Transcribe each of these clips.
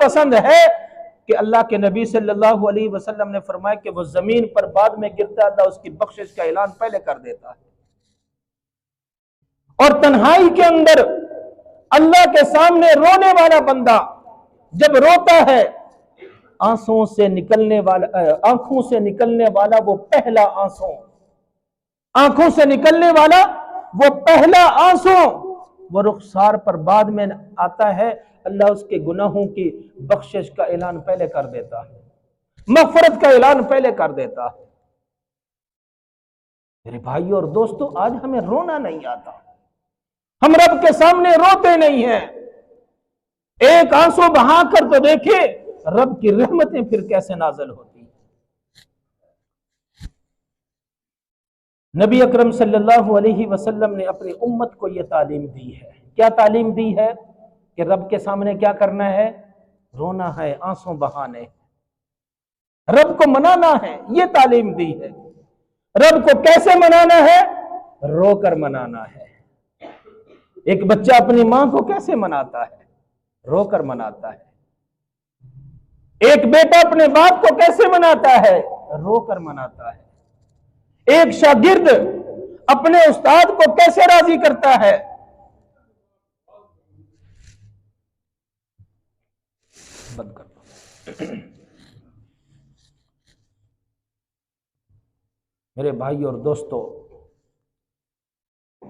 पसंद है कि अल्लाह के नबी सल्लल्लाहु अलैहि वसल्लम ने फरमाया कि वो जमीन पर बाद में गिरता था, उसकी बख्शिश का ऐलान पहले कर देता है। और तन्हाई के अंदर अल्लाह के सामने रोने वाला बंदा जब रोता है, आंखों से निकलने वाला वो पहला आंसू, आंखों से निकलने वाला वो पहला आंसू वो रुखसार पर बाद में आता है। अल्लाह उसके गुनाहों की बख्शिश का ऐलान पहले कर देता है, मग़फ़िरत का ऐलान पहले कर देता है। मेरे भाइयों और दोस्तों, आज हमें रोना नहीं आता, हम रब के सामने रोते नहीं हैं। एक आंसू बहाकर तो देखे रब की रहमतें फिर कैसे नाज़िल होती। नबी अकरम सल्लल्लाहु अलैहि वसल्लम ने अपनी उम्मत को यह तालीम दी है। क्या तालीम दी है? कि रब के सामने क्या करना है? रोना है, आंसू बहाने, रब को मनाना है, यह तालीम दी है। रब को कैसे मनाना है? रोकर मनाना है। एक बच्चा अपनी मां को कैसे मनाता है? रोकर मनाता है। एक बेटा अपने बाप को कैसे मनाता है? रोकर मनाता है। एक शागिर्द अपने उस्ताद को कैसे राजी करता है? बंद कर दो। मेरे भाई और दोस्तों,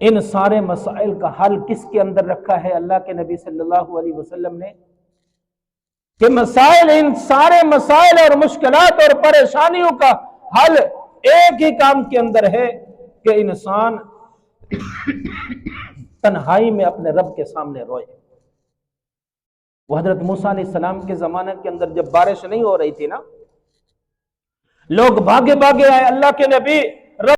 इन सारे मसाइल का हल किसके अंदर रखा है? अल्लाह के नबी सल्लल्लाहु अलैहि वसल्लम ने। कि मसाइल, इन सारे मसाइल और मुश्किलात और परेशानियों का हल एक ही काम के अंदर है कि इंसान तन्हाई में अपने रब के सामने रोए। वो हजरत मूसा अलैहिस्सलाम के जमाने के अंदर जब बारिश नहीं हो रही थी ना, लोग भागे भागे आए, अल्लाह के नबी